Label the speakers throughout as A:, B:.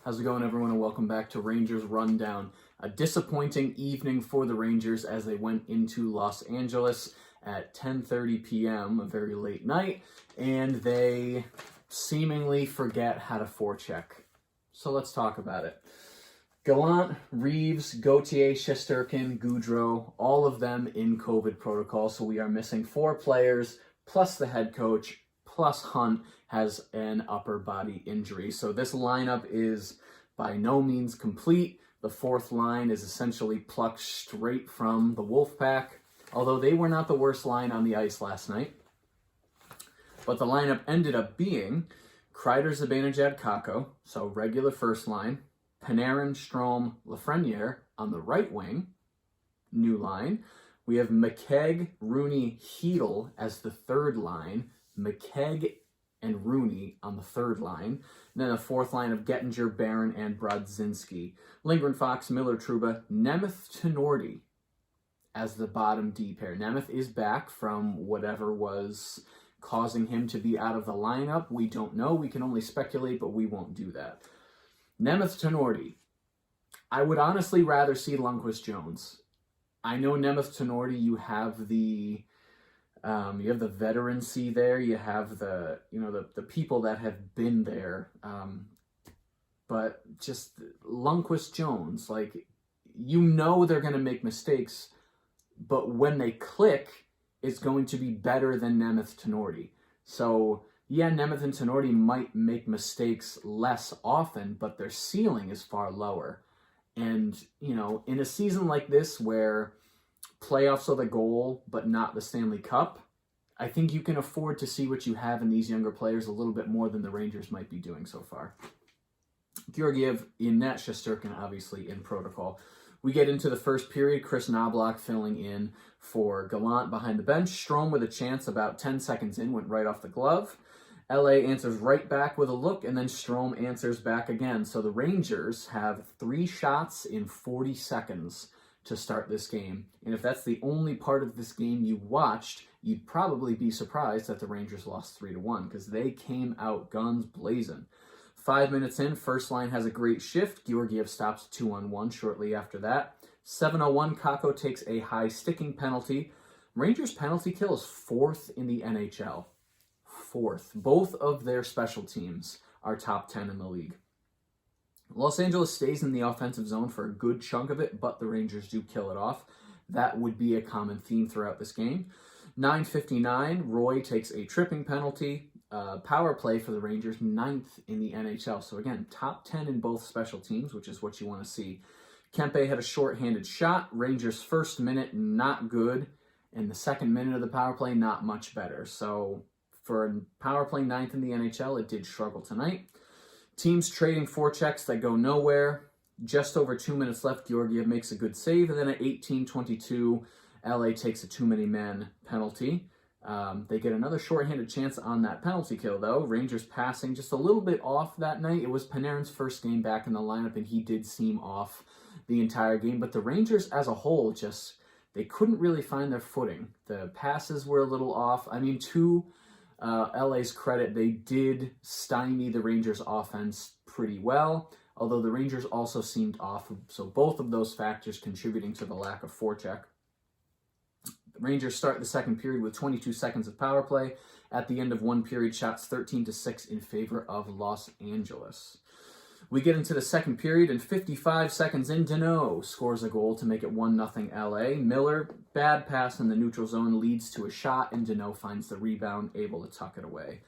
A: How's it going, everyone, and welcome back to Rangers Rundown. A disappointing evening for the Rangers as they went into Los Angeles at 10:30 p.m., a very late night, and they seemingly forget how to forecheck. So let's talk about it. Gallant, Reeves, Gauthier, Shesterkin, Goudreau, all of them in COVID protocol, so we are missing 4 players, plus the head coach, plus Hunt has an upper body injury. So this lineup is by no means complete. The fourth line is essentially plucked straight from the Wolfpack, although they were not the worst line on the ice last night. But the lineup ended up being Kreider, Zibanejad, Kakko, so regular first line, Panarin, Strome, Lafreniere on the right wing, new line. We have McKegg, Rooney, Hedl as the third line, McKegg and Rooney on the third line. And then a fourth line of Gettinger, Barron, and Brodzinski. Lindgren, Fox, Miller, Trouba, Nemeth, Tenorti as the bottom D pair. Nemeth is back from whatever was causing him to be out of the lineup. We don't know. We can only speculate, but we won't do that. Nemeth, Tenorti. I would honestly rather see Lundqvist Jones. I know Nemeth, Tenorti, you have the veterancy there. You have the people that have been there. But just Lundqvist Jones, like, they're going to make mistakes, but when they click, it's going to be better than Nemeth, Tenorti. So yeah, Nemeth and Tenorti might make mistakes less often, but their ceiling is far lower. And, in a season like this where playoffs are the goal, but not the Stanley Cup, I think you can afford to see what you have in these younger players a little bit more than the Rangers might be doing so far. Georgiev in net, Shesterkin obviously in protocol. We get into the first period, Chris Knoblauch filling in for Gallant behind the bench. Strome with a chance about 10 seconds in, went right off the glove. LA answers right back with a look, and then Strome answers back again. So the Rangers have 3 shots in 40 seconds to start this game. And if that's the only part of this game you watched, you'd probably be surprised that the Rangers lost 3-1 because they came out guns blazing. 5 minutes in, first line has a great shift. Georgiev stops 2-on-1 shortly after that. 7:01, Kakko takes a high sticking penalty. Rangers penalty kill is 4th in the NHL. 4th. Both of their special teams are top 10 in the league. Los Angeles stays in the offensive zone for a good chunk of it, but the Rangers do kill it off. That would be a common theme throughout this game. 9:59, Roy takes a tripping penalty. Power play for the Rangers, 9th in the NHL. So again, top 10 in both special teams, which is what you want to see. Kempe had a shorthanded shot. Rangers' first minute, not good. And the second minute of the power play, not much better. So for a power play 9th in the NHL, it did struggle tonight. Teams trading forechecks that go nowhere. Just over 2 minutes left, Georgiev makes a good save. And then at 18:22, LA takes a too-many-men penalty. They get another shorthanded chance on that penalty kill, though. Rangers passing just a little bit off that night. It was Panarin's first game back in the lineup, and he did seem off the entire game. But the Rangers as a whole, they couldn't really find their footing. The passes were a little off. I mean, to LA's credit, they did stymie the Rangers offense pretty well, although the Rangers also seemed off. So both of those factors contributing to the lack of forecheck. The Rangers start the second period with 22 seconds of power play. At the end of one period, shots 13-6 in favor of Los Angeles. We get into the second period, and 55 seconds in, Danault scores a goal to make it 1-0 LA. Miller, bad pass in the neutral zone, leads to a shot, and Danault finds the rebound, able to tuck it away.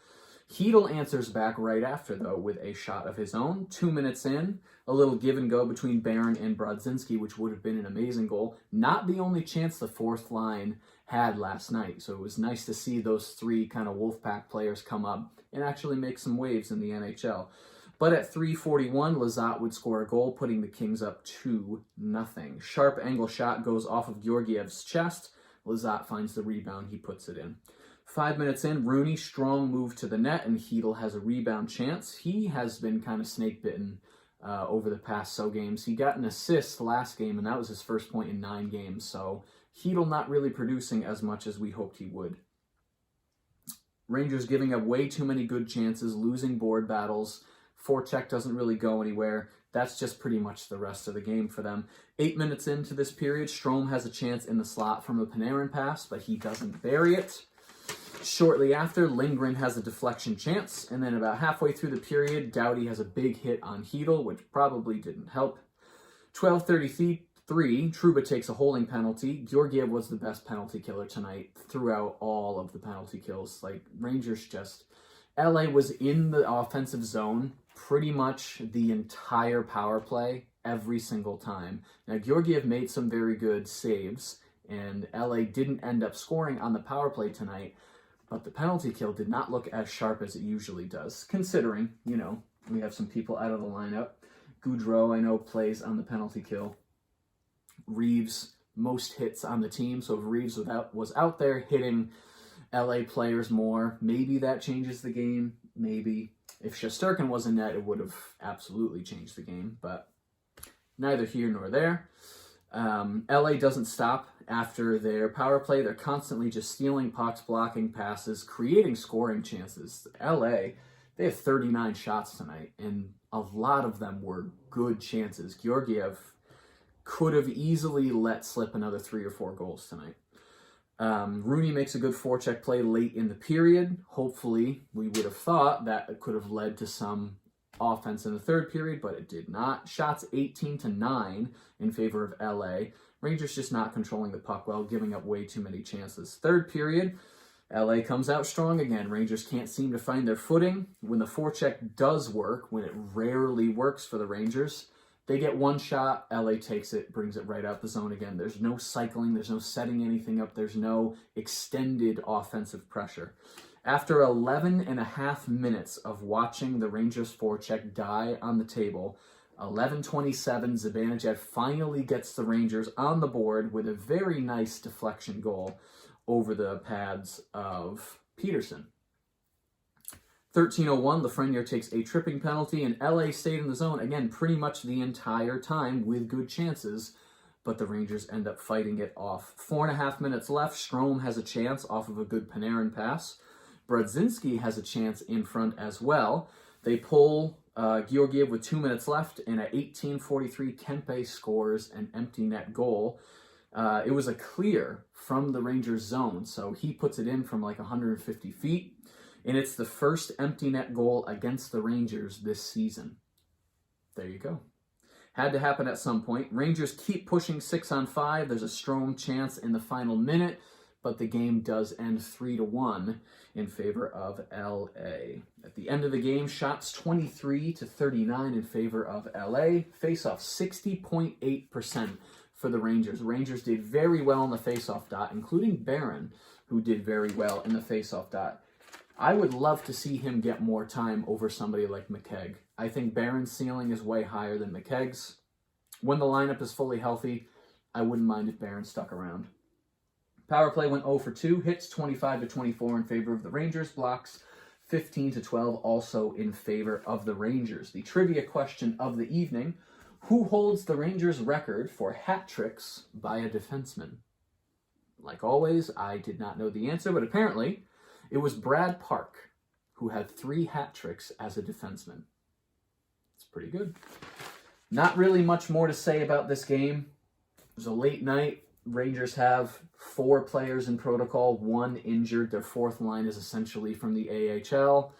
A: Hedl answers back right after, though, with a shot of his own. 2 minutes in, a little give and go between Barron and Brodzinski, which would have been an amazing goal. Not the only chance the fourth line had last night, so it was nice to see those 3 kind of Wolfpack players come up and actually make some waves in the NHL. But at 3:41, Lizotte would score a goal, putting the Kings up 2-0. Sharp angle shot goes off of Georgiev's chest. Lizotte finds the rebound. He puts it in. 5 minutes in, Rooney, strong move to the net, and Hedl has a rebound chance. He has been kind of snake-bitten over the past games. He got an assist last game, and that was his first point in 9 games. So Hedl not really producing as much as we hoped he would. Rangers giving up way too many good chances, losing board battles. Forecheck doesn't really go anywhere. That's just pretty much the rest of the game for them. 8 minutes into this period, Strome has a chance in the slot from a Panarin pass, but he doesn't bury it. Shortly after, Lindgren has a deflection chance, and then about halfway through the period, Doughty has a big hit on Hedl, which probably didn't help. 12:33, Trouba takes a holding penalty. Georgiev was the best penalty killer tonight throughout all of the penalty kills. Like, Rangers just... LA was in the offensive zone pretty much the entire power play every single time. Now, Georgiev made some very good saves, and LA didn't end up scoring on the power play tonight, but the penalty kill did not look as sharp as it usually does, considering, you know, we have some people out of the lineup. Goudreau, I know, plays on the penalty kill. Reeves, most hits on the team, so if Reeves was out there hitting LA players more, maybe that changes the game, maybe. If Shesterkin was in net, it would have absolutely changed the game, but neither here nor there. LA doesn't stop after their power play. They're constantly just stealing pucks, blocking passes, creating scoring chances. LA, they have 39 shots tonight, and a lot of them were good chances. Georgiev could have easily let slip another 3 or 4 goals tonight. Rooney makes a good forecheck play late in the period. Hopefully, we would have thought that it could have led to some offense in the third period, but it did not. Shots 18-9 in favor of LA. Rangers just not controlling the puck well, giving up way too many chances. Third period, LA comes out strong again. Rangers can't seem to find their footing. When the forecheck does work, when it rarely works for the Rangers, they get one shot, LA takes it, brings it right out the zone again. There's no cycling, there's no setting anything up, there's no extended offensive pressure. After 11 and a half minutes of watching the Rangers forecheck die on the table, 11:27, Zibanejad finally gets the Rangers on the board with a very nice deflection goal over the pads of Peterson. 13:01, Lafreniere takes a tripping penalty, and LA stayed in the zone, again, pretty much the entire time with good chances, but the Rangers end up fighting it off. 4.5 minutes left. Strome has a chance off of a good Panarin pass. Brodzinski has a chance in front as well. They pull Georgiev with 2 minutes left, and at 18:43, Kempe scores an empty net goal. It was a clear from the Rangers zone, so he puts it in from like 150 feet. And it's the first empty net goal against the Rangers this season. There you go. Had to happen at some point. Rangers keep pushing 6-on-5. There's a Strome chance in the final minute, but the game does end 3-1 in favor of LA. At the end of the game, shots 23-39 in favor of LA. Face-off 60.8% for the Rangers. Rangers did very well in the face-off dot, including Barron, who did very well in the face-off dot. I would love to see him get more time over somebody like McKegg. I think Barron's ceiling is way higher than McKegg's. When the lineup is fully healthy, I wouldn't mind if Barron stuck around. Power play went 0 for 2, hits 25-24 in favor of the Rangers, blocks 15-12 also in favor of the Rangers. The trivia question of the evening, who holds the Rangers record for hat tricks by a defenseman? Like always, I did not know the answer, but apparently it was Brad Park, who had 3 hat tricks as a defenseman. It's pretty good. Not really much more to say about this game. It was a late night. Rangers have 4 players in protocol, 1 injured. Their 4th line is essentially from the AHL.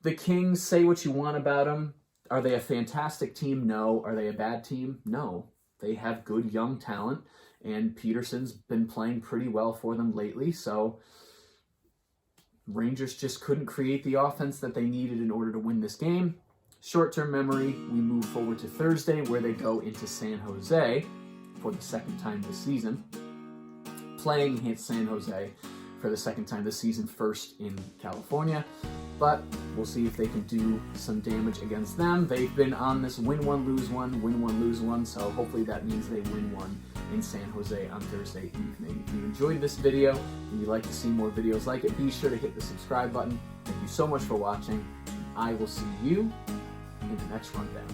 A: The Kings, say what you want about them. Are they a fantastic team? No. Are they a bad team? No. They have good young talent, and Peterson's been playing pretty well for them lately, so Rangers just couldn't create the offense that they needed in order to win this game. Short-term memory, we move forward to Thursday, where they go into San Jose for the 2nd time this season. Playing San Jose for the 2nd time this season, first in California. But we'll see if they can do some damage against them. They've been on this win one, lose one, win one, lose one, so hopefully that means they win one in San Jose on Thursday evening. If you enjoyed this video and you'd like to see more videos like it, be sure to hit the subscribe button. Thank you so much for watching. I will see you in the next rundown.